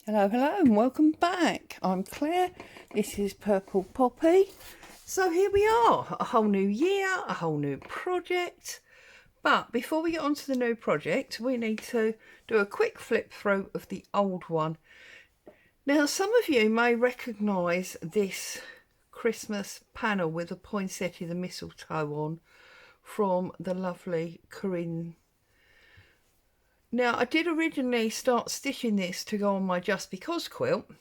Hello, hello, and welcome back. I'm Claire. This is Purple Poppy. So here we are, a whole new year, a whole new project. But before we get on to the new project, we need to do a quick flip through of the old one. Now, some of you may recognise this Christmas panel with the poinsettia, the mistletoe on from the lovely Corinne. Now, I did originally start stitching this to go on my Just Because quilt,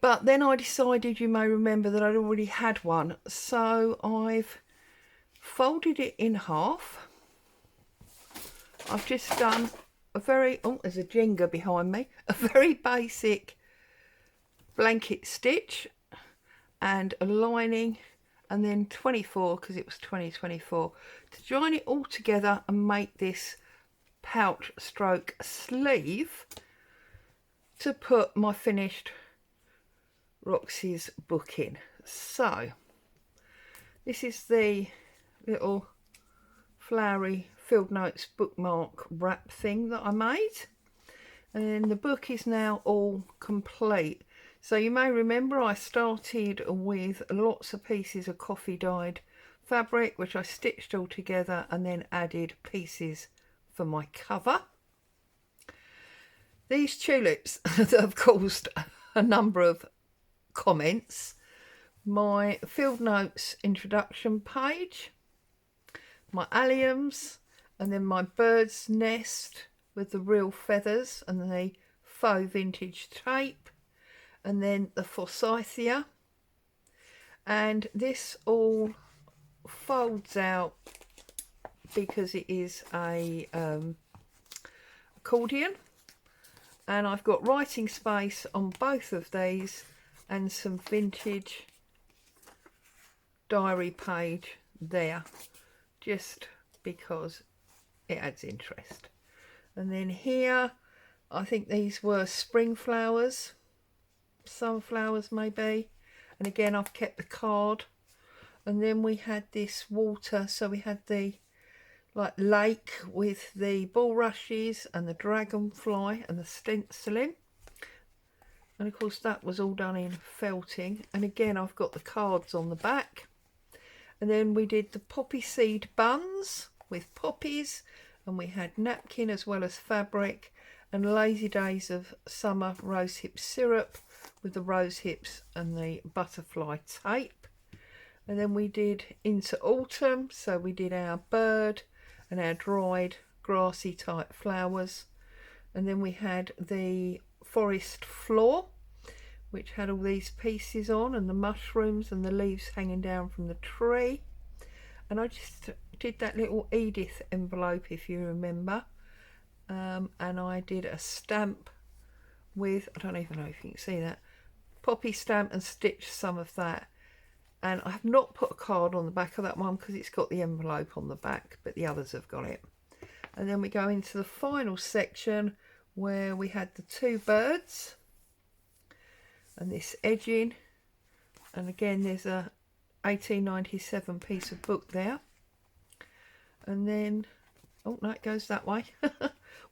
but then I decided, you may remember, that I'd already had one, so I've folded it in half. I've just done a very, oh, there's a Jenga behind me, a very basic blanket stitch and a lining, and then 24, because it was 2024, to join it all together and make this pouch stroke sleeve to put my finished Roxy's book in. So this is the little flowery Field Notes bookmark wrap thing that I made, and then the book is now all complete. So you may remember I started with lots of pieces of coffee dyed fabric, which I stitched all together and then added pieces for my cover. These tulips that have caused a number of comments. My Field Notes introduction page, my alliums, and then my bird's nest with the real feathers and the faux vintage tape, and then the forsythia. And this all folds out because it is a accordion, and I've got writing space on both of these and some vintage diary page there, just because it adds interest. And then here, I think these were spring flowers, sunflowers maybe, and again I've kept the card. And then we had this water, so we had the lake with the bulrushes and the dragonfly and the stenciling, and of course that was all done in felting. And again I've got the cards on the back. And then we did the poppy seed buns with poppies, and we had napkin as well as fabric, and Lazy Days of Summer rosehip syrup with the rose hips and the butterfly tape. And then we did Into Autumn, so we did our bird and our dried grassy type flowers. And then we had the forest floor, which had all these pieces on, and the mushrooms and the leaves hanging down from the tree. And I just did that little Edith envelope, if you remember, and I did a stamp with, I don't even know if you can see that, poppy stamp, and stitched some of that. And I have not put a card on the back of that one because it's got the envelope on the back, but the others have got it. And then we go into the final section where we had the two birds and this edging. And again, there's a 1897 piece of book there. And then, oh no, it goes that way.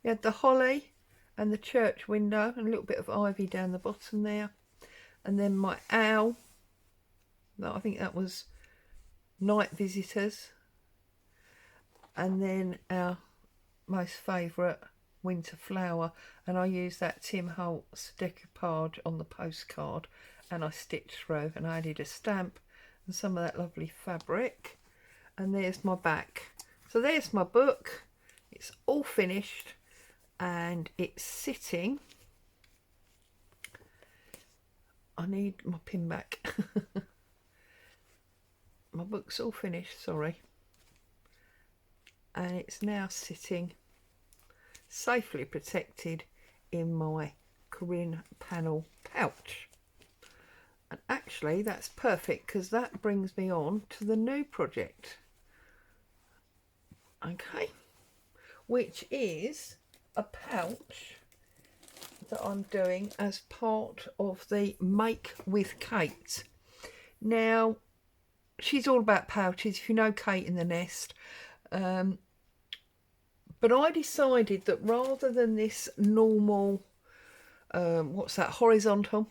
We had the holly and the church window and a little bit of ivy down the bottom there. And then my owl, I think that was Night Visitors. And then our most favourite winter flower, and I used that Tim Holtz decoupage on the postcard, and I stitched through and I added a stamp and some of that lovely fabric. And there's my back. So there's my book. It's all finished and it's sitting. I need my pin back. My book's all finished, sorry, and it's now sitting safely protected in my Corinne panel pouch. And actually that's perfect, because that brings me on to the new project, okay, which is a pouch that I'm doing as part of the Make with Kate. Now, she's all about pouches, if you know Kate in the Nest. But I decided that rather than this normal what's that, horizontal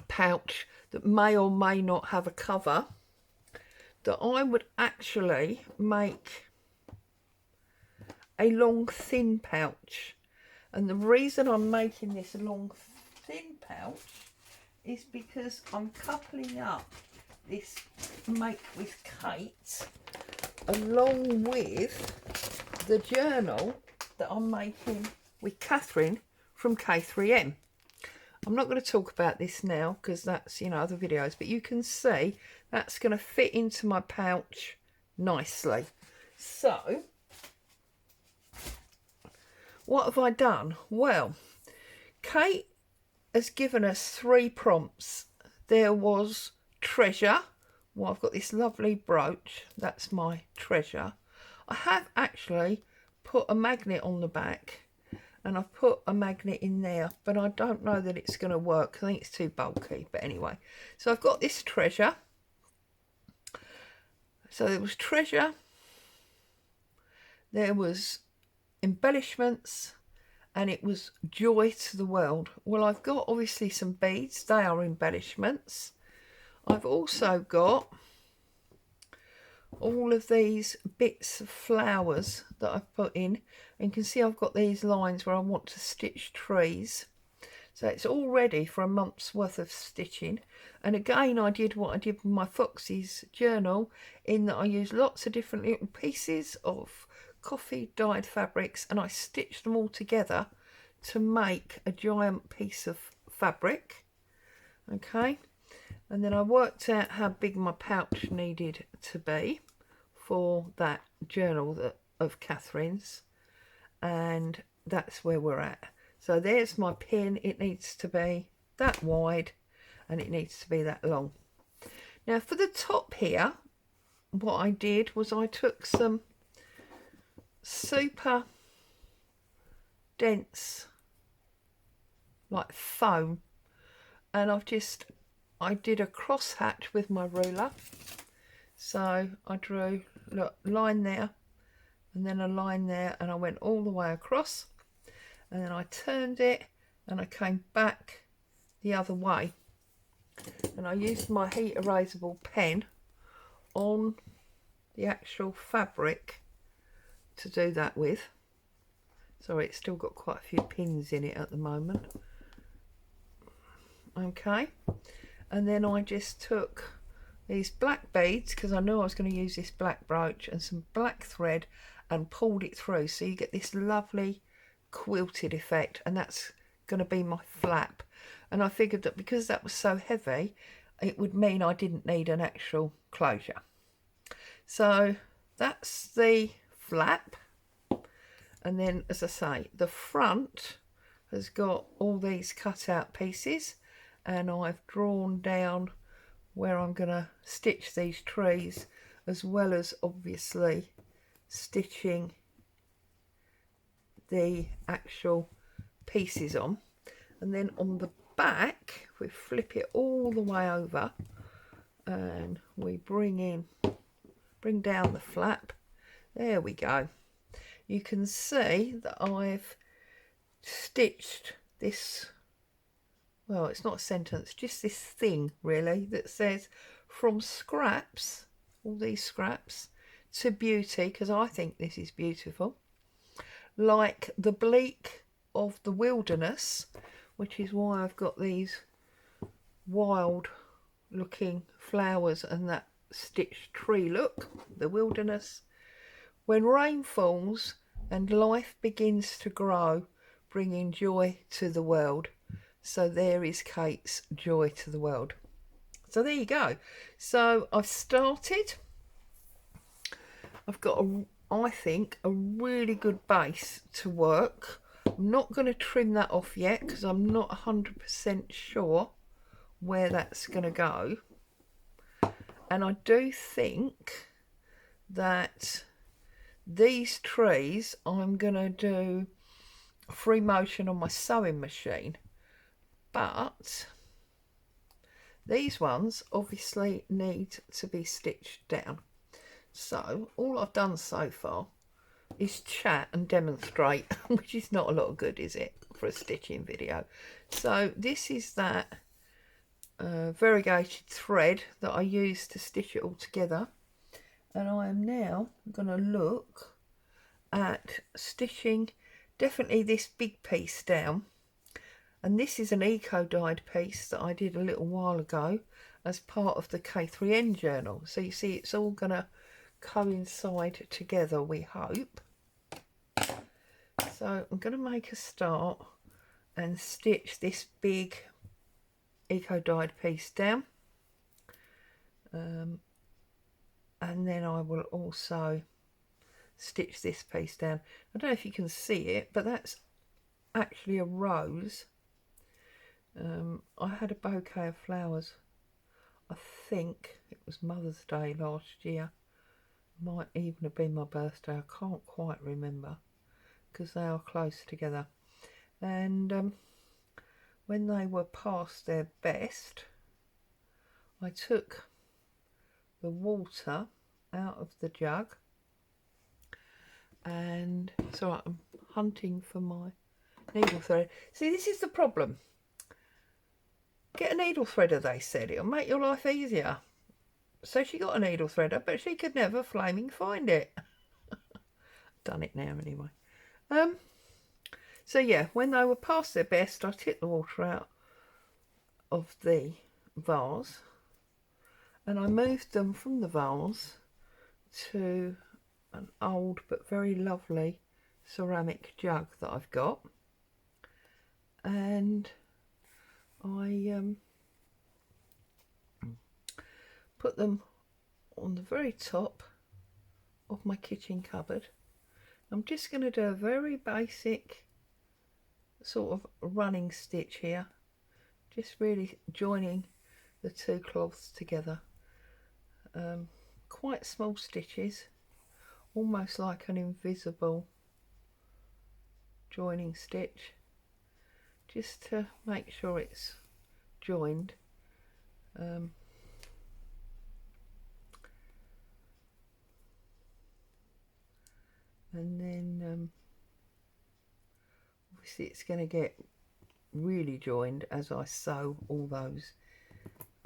pouch that may or may not have a cover, that I would actually make a long thin pouch. And the reason I'm making this long thin pouch is because I'm coupling up this Make with Kate along with the journal that I'm making with Catherine from K3M. I'm not going to talk about this now because that's, you know, other videos, but you can see that's going to fit into my pouch nicely. So what have I done? Well, Kate has given us 3 prompts. There was treasure. Well, I've got this lovely brooch. That's my treasure. I have actually put a magnet on the back, and I've put a magnet in there, but I don't know that it's going to work. I think it's too bulky, but anyway. So I've got this treasure. So there was treasure. There was embellishments, and it was joy to the world. Well, I've got obviously some beads. They are embellishments. I've also got all of these bits of flowers that I've put in, and you can see I've got these lines where I want to stitch trees. So it's all ready for a month's worth of stitching. And again, I did what I did with my Foxy's journal, in that I used lots of different little pieces of coffee dyed fabrics, and I stitched them all together to make a giant piece of fabric. Okay, and then I worked out how big my pouch needed to be for that journal of Catherine's, and that's where we're at. So there's my pin. It needs to be that wide and it needs to be that long. Now for the top here, what I did was I took some super dense like foam, and I did a cross hatch with my ruler. So I drew, look, line there and then a line there, and I went all the way across, and then I turned it and I came back the other way, and I used my heat erasable pen on the actual fabric to do that with. Sorry, it's still got quite a few pins in it at the moment. Okay, and then I just took these black beads, because I knew I was going to use this black brooch, and some black thread, and pulled it through, so you get this lovely quilted effect, and that's going to be my flap. And I figured that because that was so heavy, it would mean I didn't need an actual closure. So that's the flap. And then, as I say, the front has got all these cut out pieces, and I've drawn down where I'm going to stitch these trees, as well as obviously stitching the actual pieces on. And then on the back, we flip it all the way over and we bring down the flap. There we go. You can see that I've stitched this, well, it's not a sentence, just this thing really that says from scraps, all these scraps, to beauty, because I think this is beautiful, like the bleak of the wilderness, which is why I've got these wild looking flowers and that stitched tree look, the wilderness. When rain falls and life begins to grow, bringing joy to the world. So there is Kate's joy to the world. So there you go. So I've started. I've got, I think, a really good base to work. I'm not going to trim that off yet because I'm not 100% sure where that's going to go. And I do think that these trees I'm going to do free motion on my sewing machine, but these ones obviously need to be stitched down. So all I've done so far is chat and demonstrate, which is not a lot of good, is it? for a stitching video. So this is that variegated thread that I used to stitch it all together, and I am now going to look at stitching definitely this big piece down. And this is an eco-dyed piece that I did a little while ago as part of the K3N journal. So you see it's all going to coincide together, we hope. So I'm going to make a start and stitch this big eco-dyed piece down. And then I will also stitch this piece down. I don't know if you can see it, but that's actually a rose. I had a bouquet of flowers. I think it was Mother's Day last year. Might even have been my birthday. I can't quite remember because they are close together. And when they were past their best, I took the water out of the jug, and so I'm hunting for my needle thread. See, this is the problem. Get a needle threader, they said. It'll make your life easier. So she got a needle threader, but she could never flaming find it. Done it now anyway. So yeah, when they were past their best, I took the water out of the vase and I moved them from the vase to an old but very lovely ceramic jug that I've got, and I put them on the very top of my kitchen cupboard. I'm just going to do a very basic sort of running stitch here, just really joining the two cloths together. Quite small stitches, almost like an invisible joining stitch, just to make sure it's joined. And then obviously it's going to get really joined as I sew all those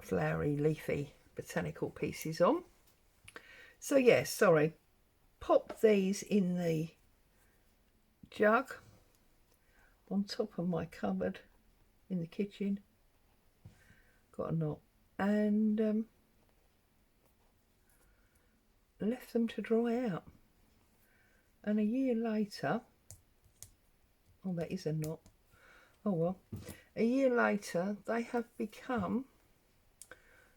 flowery leafy botanical pieces on. So yes, sorry, pop these in the jug on top of my cupboard in the kitchen, got a knot, and left them to dry out. And a year later, oh, that is a knot, oh well, a year later they have become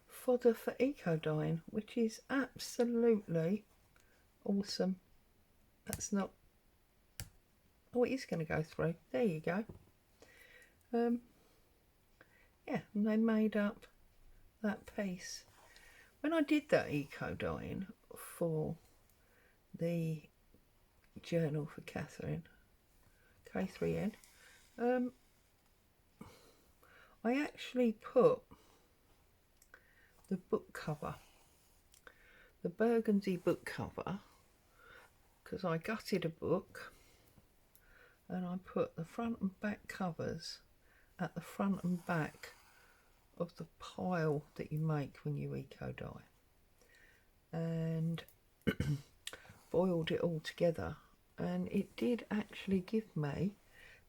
fodder for eco dyeing, which is absolutely awesome. That's not, oh, it is going to go through, there you go. Yeah, and they made up that piece. When I did that eco dyeing for the journal for Catherine, K3N, I actually put the book cover, the burgundy book cover, because I gutted a book and I put the front and back covers at the front and back of the pile that you make when you eco dye, and boiled it all together, and it did actually give me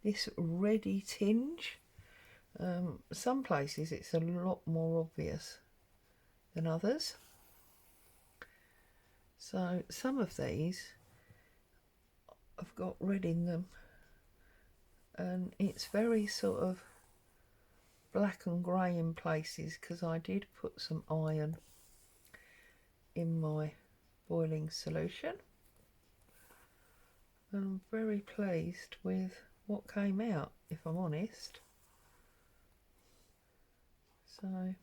this reddy tinge. Some places it's a lot more obvious than others. So some of these have got red in them, and it's very sort of black and grey in places because I did put some iron in my boiling solution. And I'm very pleased with what came out, if I'm honest. So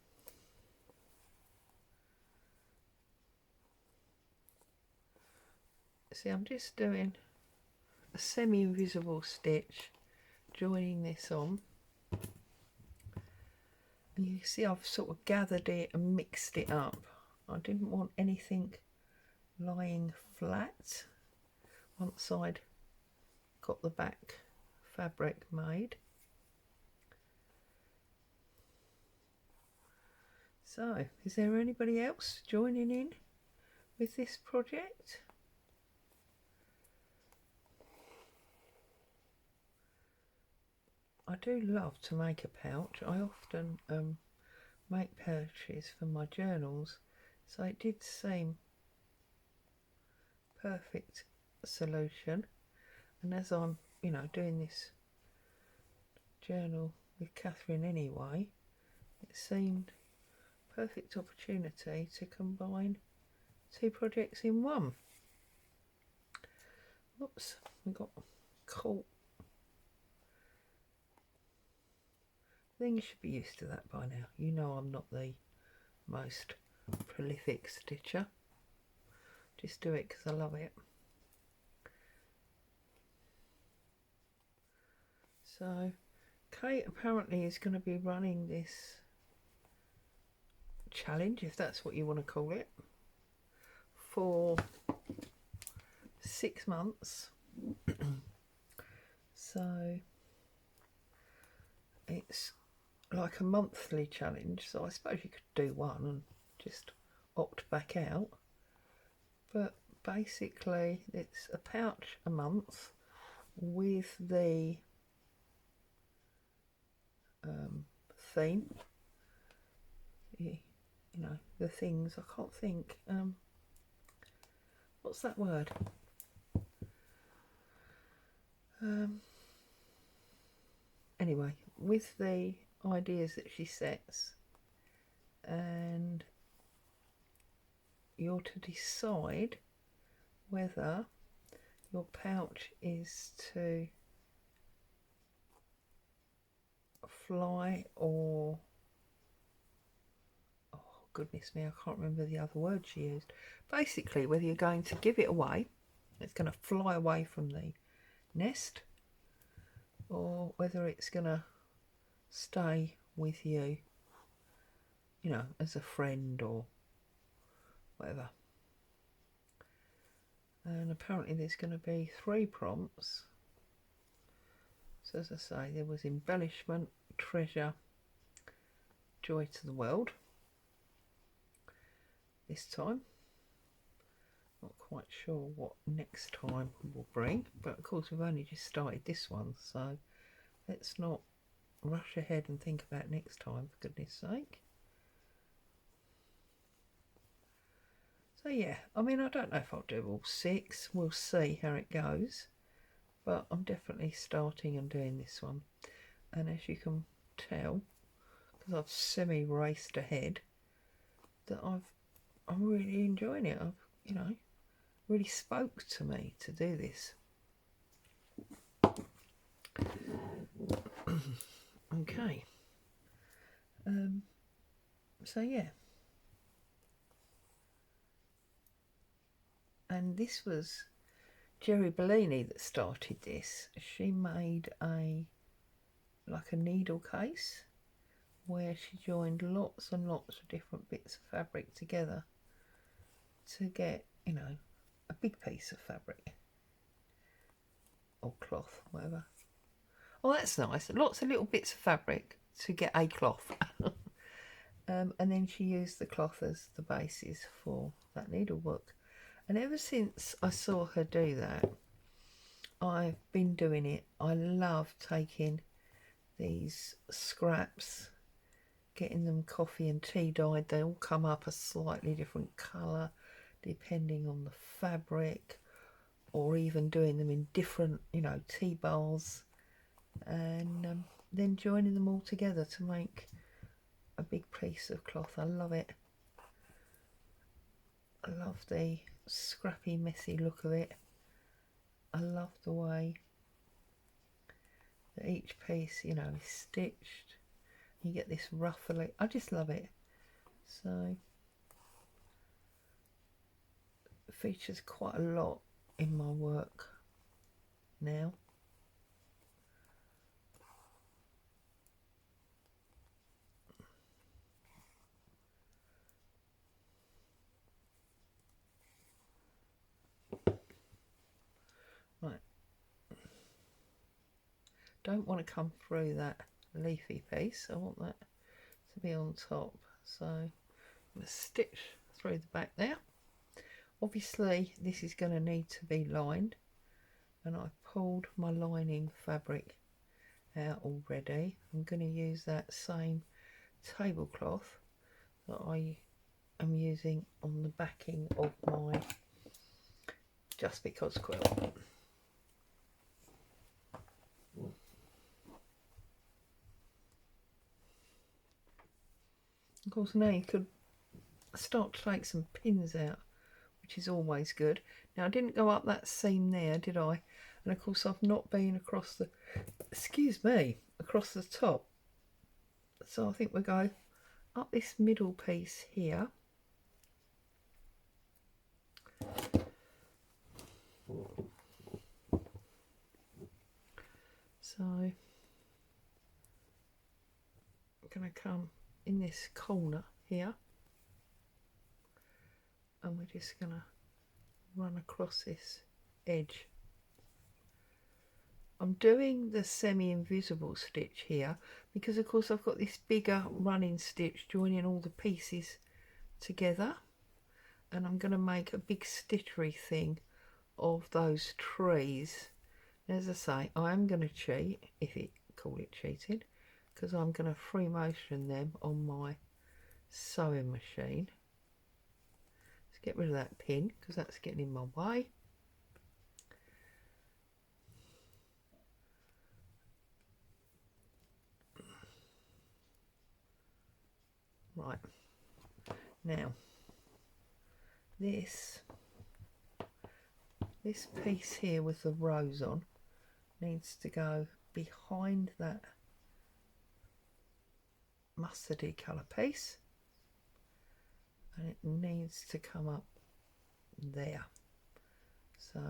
see, I'm just doing a semi-invisible stitch, joining this on, and you see I've sort of gathered it and mixed it up. I didn't want anything lying flat once I'd got the back fabric made. So, is there anybody else joining in with this project? I do love to make a pouch. I often make pouches for my journals, so it did seem perfect solution. And as I'm, you know, doing this journal with Catherine anyway, it seemed perfect opportunity to combine two projects in one. Oops, we got caught. I think you should be used to that by now. You know I'm not the most prolific stitcher. Just do it because I love it. So Kate apparently is going to be running this challenge, if that's what you want to call it, for 6 months. So it's like a monthly challenge, so I suppose you could do one and just opt back out, but basically it's a pouch a month with the theme, you know, the things, I can't think, what's that word, anyway, with the ideas that she sets, and you're to decide whether your pouch is to fly or, oh goodness me, I can't remember the other word she used. Basically, whether you're going to give it away, it's going to fly away from the nest, or whether it's going to stay with you, you know, as a friend or whatever. And apparently there's going to be 3 prompts. So as I say, there was embellishment, treasure, joy to the world this time. Not quite sure what next time will bring, but of course we've only just started this one, so let's not rush ahead and think about next time, for goodness sake. So yeah, I mean, I don't know if I'll do all 6, we'll see how it goes, but I'm definitely starting and doing this one. And as you can tell, because I've semi-raced ahead, that I'm really enjoying it. I've, you know, really spoke to me to do this. Okay. So yeah. And this was Jerry Bellini that started this. She made like a needle case where she joined lots and lots of different bits of fabric together to get, you know, a big piece of fabric or cloth, whatever. Oh, that's nice. Lots of little bits of fabric to get a cloth. And then she used the cloth as the basis for that needlework. And ever since I saw her do that, I've been doing it. I love taking these scraps, getting them coffee and tea dyed. They all come up a slightly different colour depending on the fabric, or even doing them in different, you know, tea bowls, and then joining them all together to make a big piece of cloth. I love it. I love the scrappy, messy look of it. I love the way that each piece, you know, is stitched. You get this ruffly. I just love it. So it features quite a lot in my work now. Right. don't want to come through that leafy piece. I want that to be on top. So I'm going to stitch through the back there. Obviously this is going to need to be lined, and I've pulled my lining fabric out already. I'm going to use that same tablecloth that I am using on the backing of my Just Because quilt. Of course, now you could start to take some pins out, which is always good. Now I didn't go up that seam there, did I? And of course I've not been across the, excuse me, across the top. So I think we'll go up this middle piece here. So I'm going to come in this corner here, and we're just going to run across this edge. I'm doing the semi-invisible stitch here because of course I've got this bigger running stitch joining all the pieces together, and I'm going to make a big stitchery thing of those trees. As I say, I am going to cheat, if you call it cheating, because I'm going to free motion them on my sewing machine. Let's get rid of that pin because that's getting in my way. Right, now this piece here with the rose on needs to go behind that mustardy colour piece, and it needs to come up there. So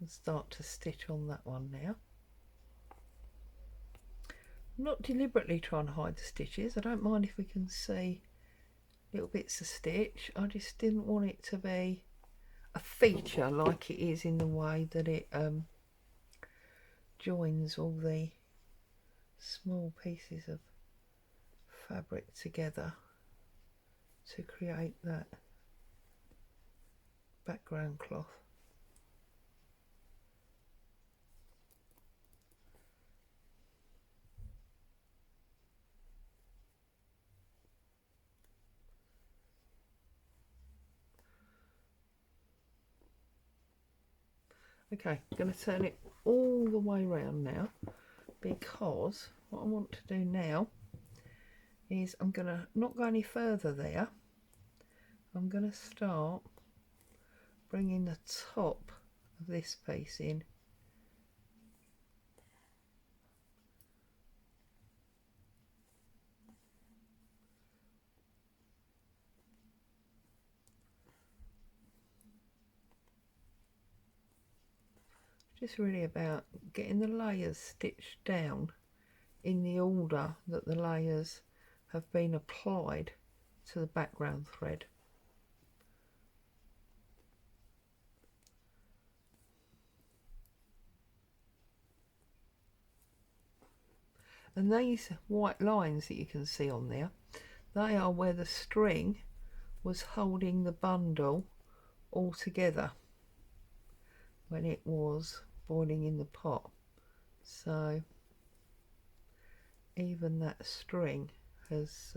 I'll start to stitch on that one now. I'm not deliberately trying to hide the stitches. I don't mind if we can see little bits of stitch. I just didn't want it to be a feature like it is in the way that it joins all the small pieces of fabric together to create that background cloth. Okay, I'm going to turn it all the way around now, because what I want to do now is I'm going to not go any further there. I'm going to start bringing the top of this piece in. Just really about getting the layers stitched down in the order that the layers have been applied to the background thread. And these white lines that you can see on there, they are where the string was holding the bundle all together when it was boiling in the pot. So even that string has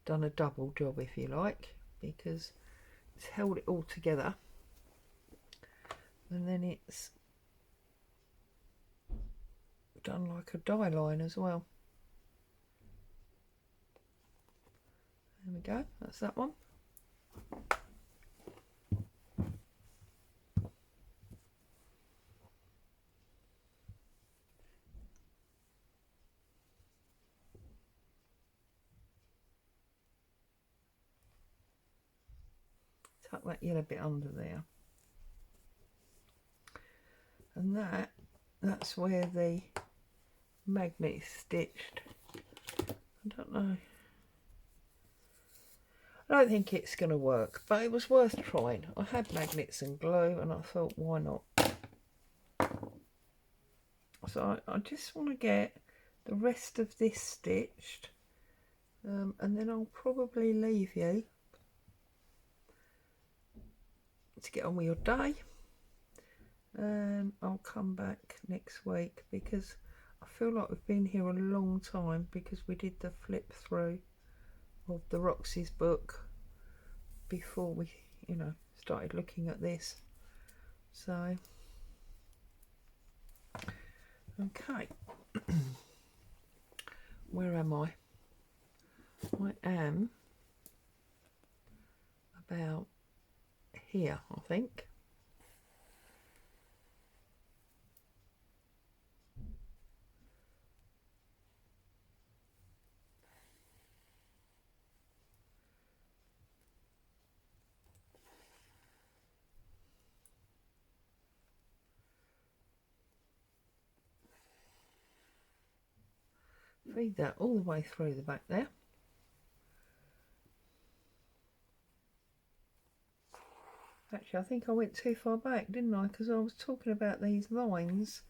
done a double job, if you like, because it's held it all together, and then it's done like a die line as well. There we go, that's that one. Tuck that yellow bit under there, and that's where the magnet is stitched. I don't know, I don't think it's going to work, but it was worth trying. I had magnets and glue and I thought, why not? So I just want to get the rest of this stitched, and then I'll probably leave you to get on with your day, and I'll come back next week because I feel like we've been here a long time because we did the flip through of the Roxy's book before we, you know, started looking at this. So okay. Where am I? I am about here, I think. Feed that all the way through the back there. Actually, I think I went too far back, didn't I? Because I was talking about these lines.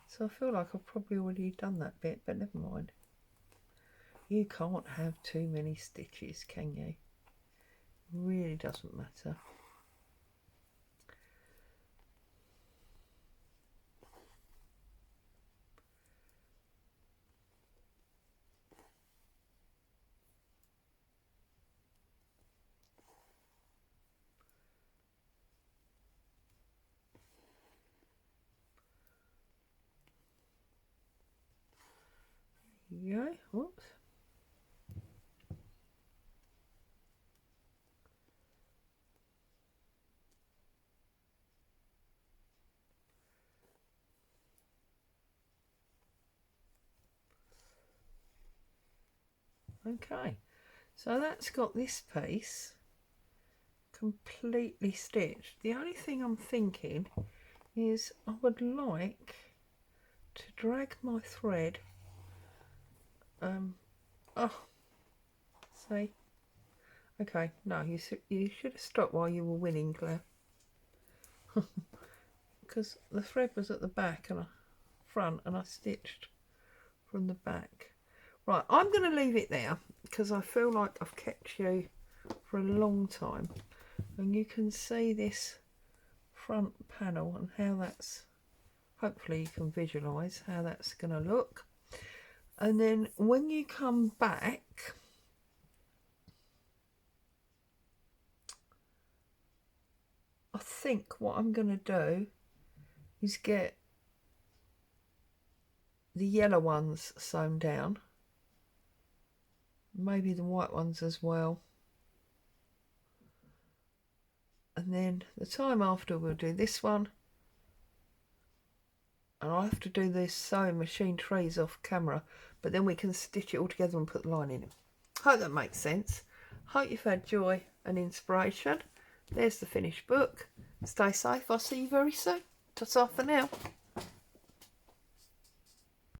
So I feel like I've probably already done that bit, but never mind. You can't have too many stitches, can you? Really doesn't matter. There you go. Whoops. Okay, so that's got this piece completely stitched. The only thing I'm thinking is I would like to drag my thread see, okay, no, you should have stopped while you were winning, Claire, because the thread was at the back and front and I stitched from the back. Right, I'm going to leave it there because I feel like I've kept you for a long time, and you can see this front panel and how that's, hopefully you can visualize how that's going to look. And then when you come back, I think what I'm going to do is get the yellow ones sewn down, maybe the white ones as well, and then the time after we'll do this one, and I'll have to do this sewing machine trays off camera, but then we can stitch it all together and put the line in it. Hope that makes sense. Hope you've had joy and inspiration. There's the finished book. Stay safe. I'll see you very soon. Ta-ta for now.